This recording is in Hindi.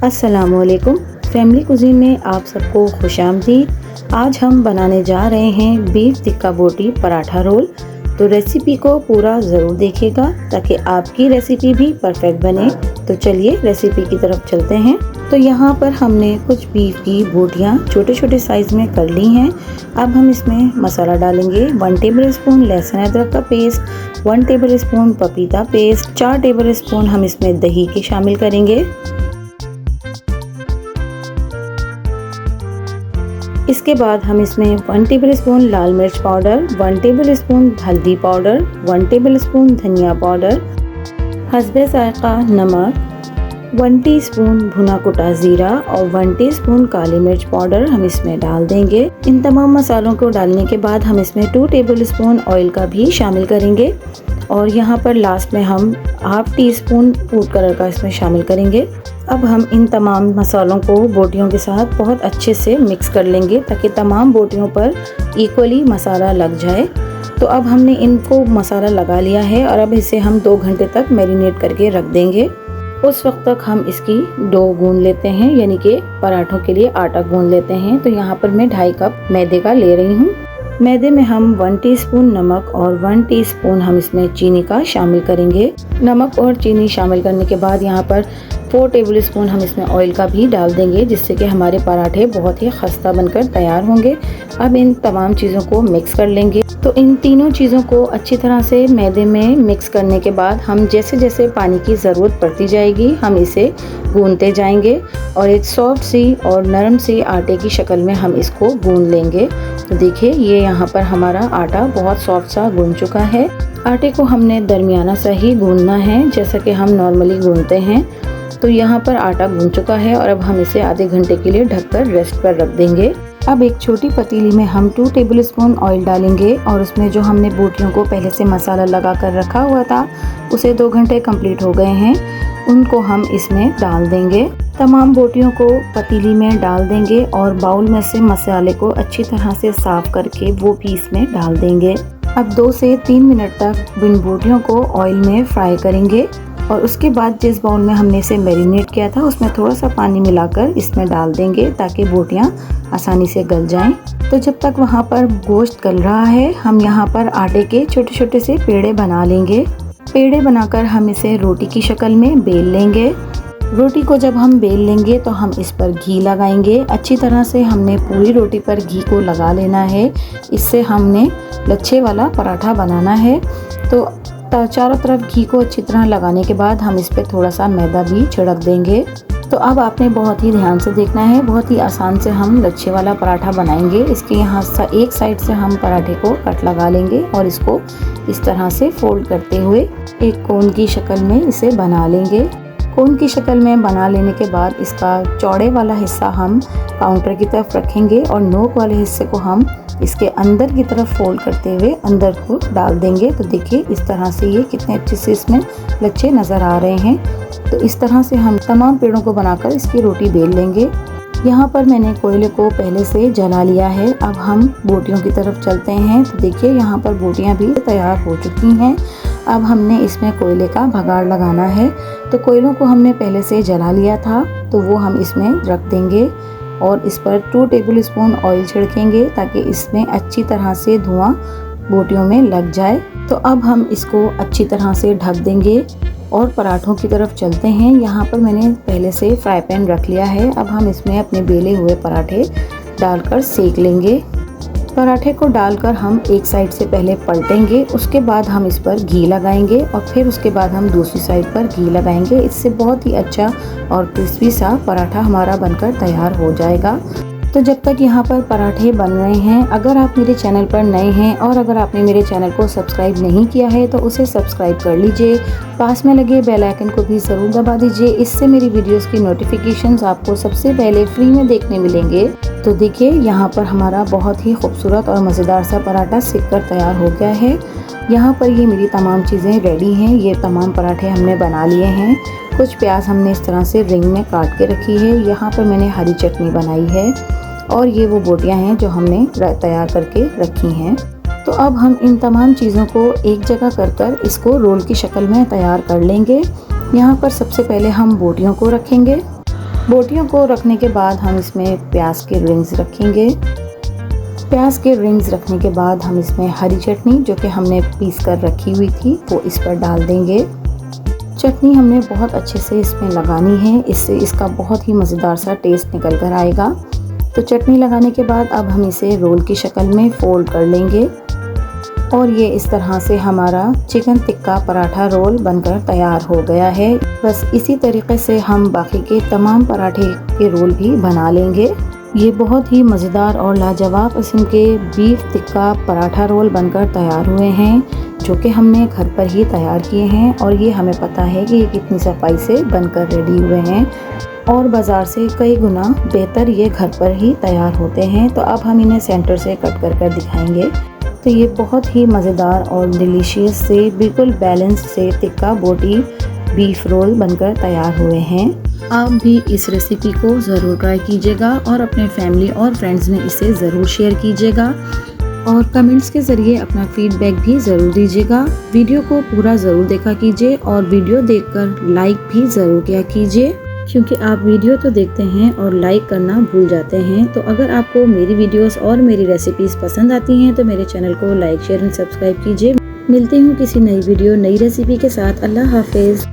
अस्सलामुअलैकुम। फैमिली कुजीन में आप सबको खुशामदीद। आज हम बनाने जा रहे हैं बीफ टिक्का बोटी पराठा रोल। तो रेसिपी को पूरा ज़रूर देखिएगा ताकि आपकी रेसिपी भी परफेक्ट बने। तो चलिए रेसिपी की तरफ चलते हैं। तो यहाँ पर हमने कुछ बीफ की बोटियाँ छोटे छोटे साइज़ में कर ली हैं। अब हम इसमें मसाला डालेंगे। 1 टेबल स्पून लहसुन अदरक का पेस्ट, 1 टेबल स्पून पपीता पेस्ट, 4 टेबल स्पून हम इसमें दही के शामिल करेंगे। इसके बाद हम इसमें 1 टेबल स्पून लाल मिर्च पाउडर, 1 टेबल स्पून हल्दी पाउडर, 1 टेबल स्पून धनिया पाउडर, हस्बे जायका नमक, 1 टीस्पून भुना कुटा ज़ीरा और 1 टीस्पून काली मिर्च पाउडर हम इसमें डाल देंगे। इन तमाम मसालों को डालने के बाद हम इसमें 2 टेबल स्पून ऑयल का भी शामिल करेंगे और यहाँ पर लास्ट में हम ½ टीस्पून फूड कलर का इसमें शामिल करेंगे। अब हम इन तमाम मसालों को बोटियों के साथ बहुत अच्छे से मिक्स कर लेंगे ताकि तमाम बोटियों पर इक्वली मसाला लग जाए। तो अब हमने इनको मसाला लगा लिया है और अब इसे हम 2 घंटे तक मैरिनेट करके रख देंगे। उस वक्त तक हम इसकी डो गूंद लेते हैं, यानी कि पराठों के लिए आटा गूंद लेते हैं। तो यहाँ पर मैं 2.5 कप मैदे का ले रही हूँ। मैदे में हम 1 टीस्पून नमक और 1 टीस्पून हम इसमें चीनी का शामिल करेंगे। नमक और चीनी शामिल करने के बाद यहाँ पर 4 टेबल स्पून हम इसमें ऑयल का भी डाल देंगे, जिससे कि हमारे पराठे बहुत ही खस्ता बनकर तैयार होंगे। अब इन तमाम चीज़ों को मिक्स कर लेंगे। तो इन तीनों चीज़ों को अच्छी तरह से मैदे में मिक्स करने के बाद हम जैसे जैसे पानी की ज़रूरत पड़ती जाएगी हम इसे गूंदते जाएंगे और एक सॉफ्ट सी और नरम सी आटे की शक्ल में हम इसको गूंद लेंगे। तो देखिए ये यहाँ पर हमारा आटा बहुत सॉफ्ट सा गूंद चुका है। आटे को हमने दरमियाना सा ही गूंदना है, जैसा कि हम नॉर्मली गूंदते हैं। तो यहाँ पर आटा गूंद चुका है और अब हम इसे आधे घंटे के लिए ढककर रेस्ट पर रख देंगे। अब एक छोटी पतीली में हम 2 टेबल स्पून ऑयल डालेंगे और उसमें जो हमने बोटियों को पहले से मसाला लगा कर रखा हुआ था, उसे 2 घंटे कंप्लीट हो गए हैं, उनको हम इसमें डाल देंगे। तमाम बोटियों को पतीली में डाल देंगे और बाउल में से मसाले को अच्छी तरह से साफ करके वो भी इसमें डाल देंगे। अब 2 से 3 मिनट तक इन बोटियों को ऑयल में फ्राई करेंगे और उसके बाद जिस बाउल में हमने इसे मैरिनेट किया था उसमें थोड़ा सा पानी मिलाकर इसमें डाल देंगे ताकि बोटियां आसानी से गल जाएं। तो जब तक वहां पर गोश्त गल रहा है हम यहां पर आटे के छोटे छोटे से पेड़े बना लेंगे। पेड़े बनाकर हम इसे रोटी की शक्ल में बेल लेंगे। रोटी को जब हम बेल लेंगे तो हम इस पर घी लगाएंगे। अच्छी तरह से हमने पूरी रोटी पर घी को लगा लेना है। इससे हमने लच्छे वाला पराठा बनाना है। तो चारों तरफ घी को अच्छी तरह लगाने के बाद हम इस पर थोड़ा सा मैदा भी छिड़क देंगे। तो अब आपने बहुत ही ध्यान से देखना है, बहुत ही आसान से हम लच्छे वाला पराठा बनाएंगे। इसके यहाँ एक साइड से हम पराठे को कट लगा लेंगे और इसको इस तरह से फोल्ड करते हुए एक कोन की शक्ल में इसे बना लेंगे। कोन की शक्ल में बना लेने के बाद इसका चौड़े वाला हिस्सा हम काउंटर की तरफ रखेंगे और नोक वाले हिस्से को हम इसके अंदर की तरफ फोल्ड करते हुए अंदर को डाल देंगे। तो देखिए इस तरह से ये कितने अच्छे से इसमें लच्छे नज़र आ रहे हैं। तो इस तरह से हम तमाम पेड़ों को बनाकर इसकी रोटी बेल लेंगे। यहाँ पर मैंने कोयले को पहले से जला लिया है। अब हम बोटियों की तरफ चलते हैं। तो देखिए यहाँ पर बोटियाँ भी तैयार हो चुकी हैं। अब हमने इसमें कोयले का भगाड़ लगाना है। तो कोयलों को हमने पहले से जला लिया था, तो वो हम इसमें रख देंगे और इस पर 2 टेबल स्पून ऑयल छिड़केंगे ताकि इसमें अच्छी तरह से धुआं बोटियों में लग जाए। तो अब हम इसको अच्छी तरह से ढक देंगे और पराठों की तरफ चलते हैं। यहाँ पर मैंने पहले से फ्राई पैन रख लिया है। अब हम इसमें अपने बेले हुए पराठे डालकर सेक लेंगे। पराठे को डालकर हम एक साइड से पहले पलटेंगे, उसके बाद हम इस पर घी लगाएंगे और फिर उसके बाद हम दूसरी साइड पर घी लगाएंगे। इससे बहुत ही अच्छा और क्रिस्पी सा पराठा हमारा बनकर तैयार हो जाएगा। तो जब तक यहाँ पर पराठे बन रहे हैं, अगर आप मेरे चैनल पर नए हैं और अगर आपने मेरे चैनल को सब्सक्राइब नहीं किया है तो उसे सब्सक्राइब कर लीजिए। पास में लगे बेल आइकन को भी ज़रूर दबा दीजिए। इससे मेरी वीडियोस की नोटिफिकेशंस आपको सबसे पहले फ्री में देखने मिलेंगे। तो देखिए यहाँ पर हमारा बहुत ही खूबसूरत और मज़ेदार सा पराठा सिक कर तैयार हो गया है। यहाँ पर ये मेरी तमाम चीज़ें रेडी हैं। ये तमाम पराठे हमने बना लिए हैं। कुछ प्याज हमने इस तरह से रिंग में काट के रखी है। यहाँ पर मैंने हरी चटनी बनाई है और ये वो बोटियाँ हैं जो हमने तैयार करके रखी हैं। तो अब हम इन तमाम चीज़ों को एक जगह कर इसको रोल की शक्ल में तैयार कर लेंगे। यहाँ पर सबसे पहले हम बोटियों को रखेंगे बोटियों को रखने के बाद हम इसमें प्याज के रिंग्स रखेंगे। प्याज के रिंग्स रखने के बाद हम इसमें हरी चटनी जो कि हमने पीस कर रखी हुई थी वो इस पर डाल देंगे। चटनी हमने बहुत अच्छे से इसमें लगानी है, इससे इसका बहुत ही मज़ेदार सा टेस्ट निकल कर आएगा। तो चटनी लगाने के बाद अब हम इसे रोल की शक्ल में फोल्ड कर लेंगे और ये इस तरह से हमारा चिकन टिक्का पराठा रोल बनकर तैयार हो गया है। बस इसी तरीके से हम बाकी के तमाम पराठे के रोल भी बना लेंगे। ये बहुत ही मज़ेदार और लाजवाब किस्म के बीफ टिक्का पराठा रोल बनकर तैयार हुए हैं, जो कि हमने घर पर ही तैयार किए हैं और ये हमें पता है कि ये कितनी सफाई से बनकर रेडी हुए हैं और बाज़ार से कई गुना बेहतर ये घर पर ही तैयार होते हैं। तो अब हम इन्हें सेंटर से कट कर दिखाएंगे। तो ये बहुत ही मज़ेदार और डिलीशियस से बिल्कुल बैलेंस से टिक्का बोटी बीफ रोल बनकर तैयार हुए हैं। आप भी इस रेसिपी को ज़रूर ट्राई कीजिएगा और अपने फैमिली और फ्रेंड्स में इसे ज़रूर शेयर कीजिएगा और कमेंट्स के ज़रिए अपना फीडबैक भी ज़रूर दीजिएगा। वीडियो को पूरा ज़रूर देखा कीजिए और वीडियो देखकर लाइक भी ज़रूर किया कीजिए, क्योंकि आप वीडियो तो देखते हैं और लाइक करना भूल जाते हैं। तो अगर आपको मेरी वीडियोस और मेरी रेसिपीज़ पसंद आती हैं तो मेरे चैनल को लाइक शेयर एंड सब्सक्राइब कीजिए। मिलते हूँ किसी नई वीडियो नई रेसिपी के साथ। अल्लाह हाफिज़।